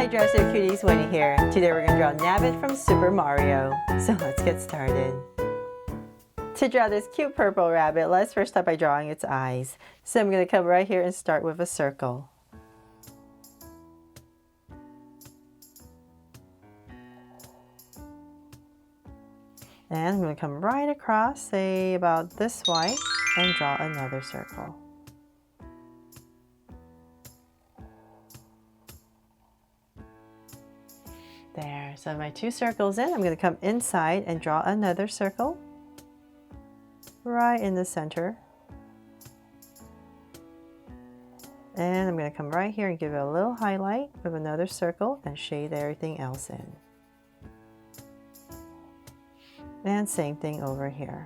Hi Dresser Cuties, Winnie here. Today we're going to draw Nabbit from Super Mario. So let's get started. To draw this cute purple rabbit, let's first start by drawing its eyes. So I'm going to come right here and start with a circle. And I'm going to come right across, say about this wide, and draw another circle. There, so my two circles in, I'm going to come inside and draw another circle right in the center. And I'm going to come right here and give it a little highlight with another circle and shade everything else in. And same thing over here.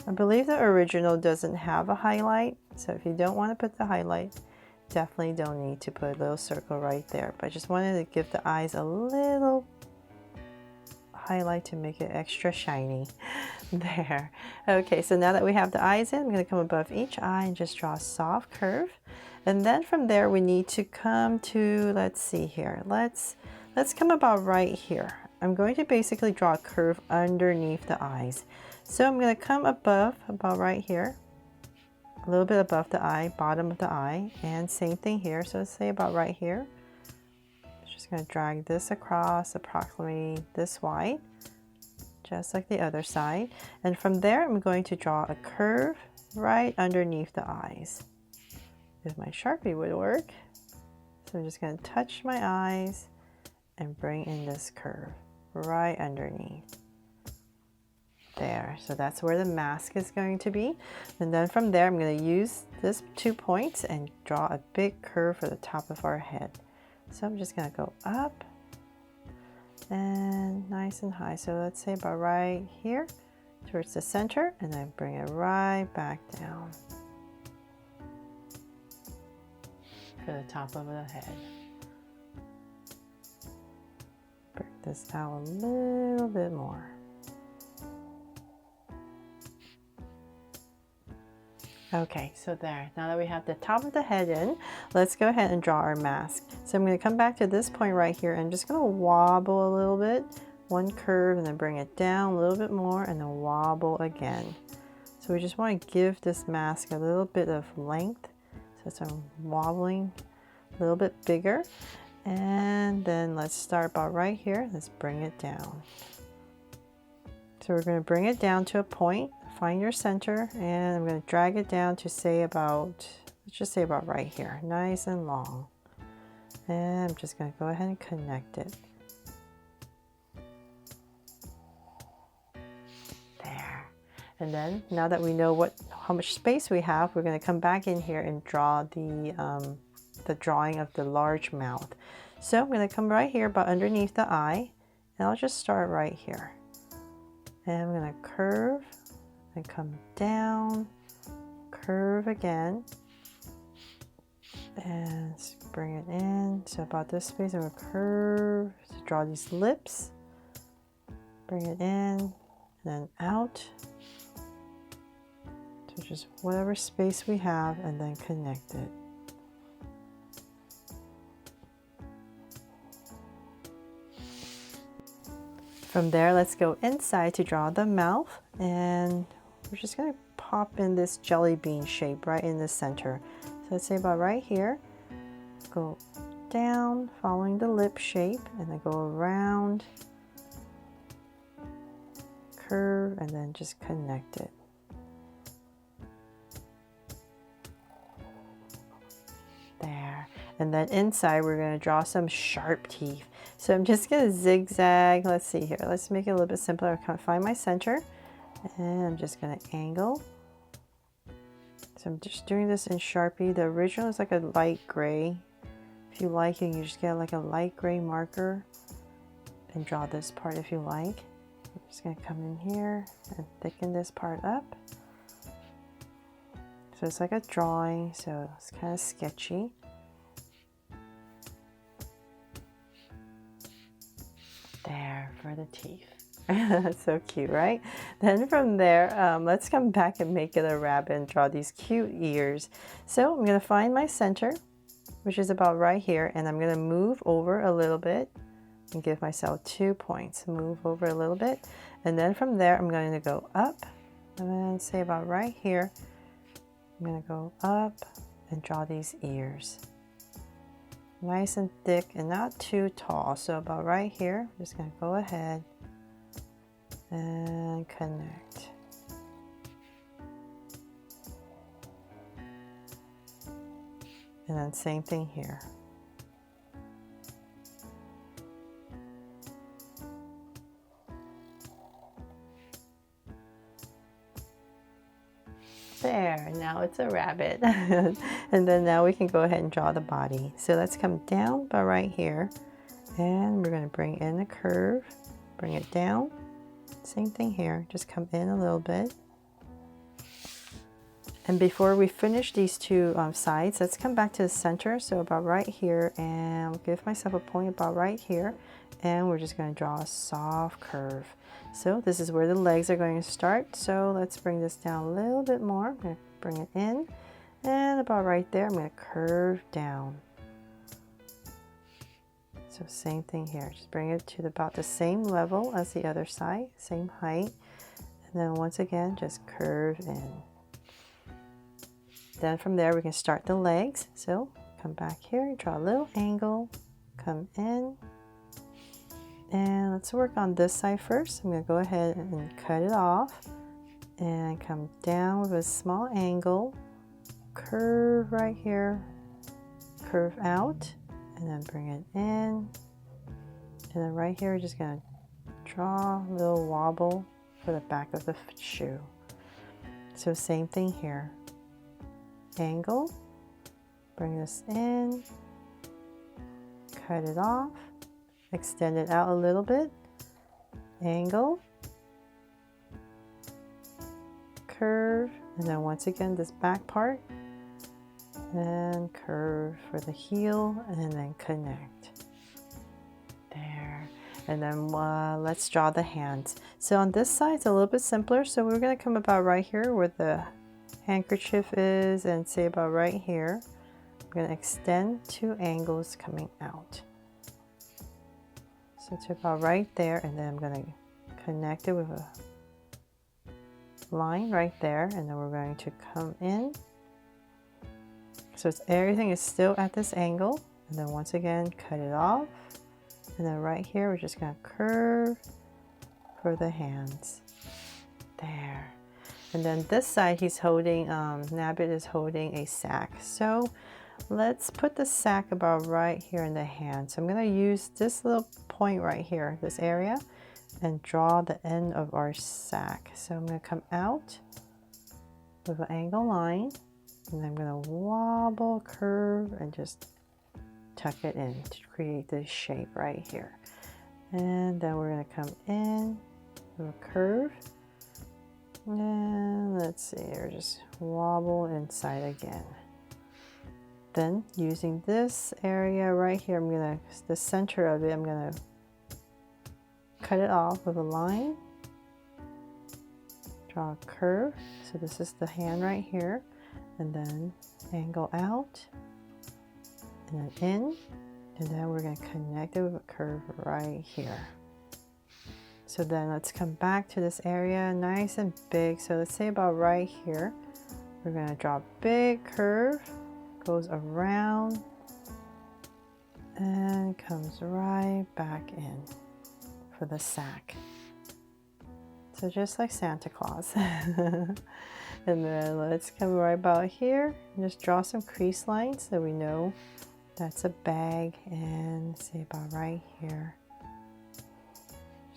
I believe the original doesn't have a highlight, so if you don't want to put the highlight, definitely don't need to put a little circle right there. But I just wanted to give the eyes a little highlight to make it extra shiny. There. Okay, so now that we have the eyes in, I'm going to come above each eye and just draw a soft curve. And then from there we need to come to, let's see here, let's come about right here. I'm going to basically draw a curve underneath the eyes. So I'm going to come above, about right here, a little bit above the eye, bottom of the eye, and same thing here. So let's say about right here. Just going to drag this across approximately this wide, just like the other side. And from there, I'm going to draw a curve right underneath the eyes. If my Sharpie would work. So I'm just going to touch my eyes and bring in this curve right underneath. There, so that's where the mask is going to be. And then from there, I'm going to use this 2 points and draw a big curve for the top of our head. So I'm just going to go up and nice and high. So let's say about right here towards the center, and then bring it right back down for the top of the head. Bring this out a little bit more. Okay, so there, now that we have the top of the head in, let's go ahead and draw our mask. So I'm going to come back to this point right here and just going to wobble a little bit, one curve, and then bring it down a little bit more and then wobble again. So we just want to give this mask a little bit of length. So I'm wobbling a little bit bigger. And then let's start about right here. Let's bring it down. So we're going to bring it down to a point. Find your center, and I'm going to drag it down to say about, let's just say about right here, nice and long. And I'm just going to go ahead and connect it. There. And then now that we know how much space we have, we're going to come back in here and draw the drawing of the large mouth. So I'm going to come right here about underneath the eye, and I'll just start right here. And I'm going to curve and come down, curve again, and bring it in. So about this space, I'm going to curve to draw these lips, bring it in, and then out. So just whatever space we have, and then connect it. From there, let's go inside to draw the mouth, and we're just going to pop in this jelly bean shape right in the center. So let's say about right here, go down following the lip shape, and then go around, curve, and then just connect it. There. And then inside, we're going to draw some sharp teeth. So I'm just going to zigzag. Let's see here. Let's make it a little bit simpler. I find my center, and I'm just going to angle. So I'm just doing this in Sharpie. The original is like a light gray. If you like, you can just get like a light gray marker and draw this part if you like. I'm just going to come in here and thicken this part up. So it's like a drawing, so it's kind of sketchy. There for the teeth. So cute, right? Then from there, let's come back and make it a rabbit and draw these cute ears. So I'm going to find my center, which is about right here, and I'm going to move over a little bit and give myself 2 points. Move over a little bit, and then from there I'm going to go up, and then say about right here, I'm going to go up and draw these ears. Nice and thick and not too tall. So about right here, I'm just going to go ahead and connect. And then same thing here. There, now it's a rabbit. And then now we can go ahead and draw the body. So let's come down about right here, and we're going to bring in a curve, bring it down. Same thing here, just come in a little bit. And before we finish these two sides, let's come back to the center. So about right here, and I'll give myself a point about right here, and we're just going to draw a soft curve. So this is where the legs are going to start. So let's bring this down a little bit more. I'm going to bring it in, and about right there, I'm going to curve down. So same thing here, just bring it to about the same level as the other side, same height. And then once again, just curve in. Then from there, we can start the legs. So come back here, draw a little angle, come in. And let's work on this side first. I'm going to go ahead and cut it off and come down with a small angle, curve right here, curve out, and then bring it in. And then right here, we're just going to draw a little wobble for the back of the shoe. So same thing here. Angle, bring this in, cut it off, extend it out a little bit, angle, curve, and then once again this back part, and curve for the heel, and then connect. There. And then let's draw the hands. So on this side it's a little bit simpler, so we're going to come about right here where the handkerchief is, and say about right here. I'm going to extend 2 angles coming out. So to about right there, and then I'm going to connect it with a line right there, and then we're going to come in. So everything is still at this angle, and then once again cut it off, and then right here we're just going to curve for the hands. There. And then this side he's holding, Nabbit is holding a sack. So let's put the sack about right here in the hand. So I'm going to use this little point right here, this area, and draw the end of our sack. So I'm going to come out with an angle line, and I'm going to wobble, curve, and just tuck it in to create this shape right here. And then we're going to come in with a curve. And let's see here, just wobble inside again. Then using this area right here, I'm gonna, the center of it, I'm gonna cut it off with a line, draw a curve. So this is the hand right here, and then angle out, and then in, and then we're gonna connect it with a curve right here. So then let's come back to this area, nice and big. So let's say about right here, we're going to draw a big curve, goes around, and comes right back in for the sack. So just like Santa Claus. And then let's come right about here and just draw some crease lines so we know that's a bag, and say about right here.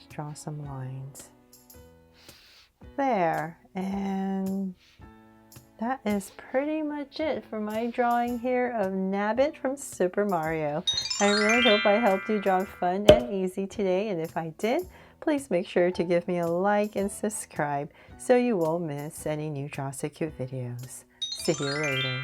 Draw some lines there, and that is pretty much it for my drawing here of Nabbit from Super Mario. I really hope I helped you draw fun and easy today, and if I did, please make sure to give me a like and subscribe so you won't miss any new Draw So Cute videos. See you later.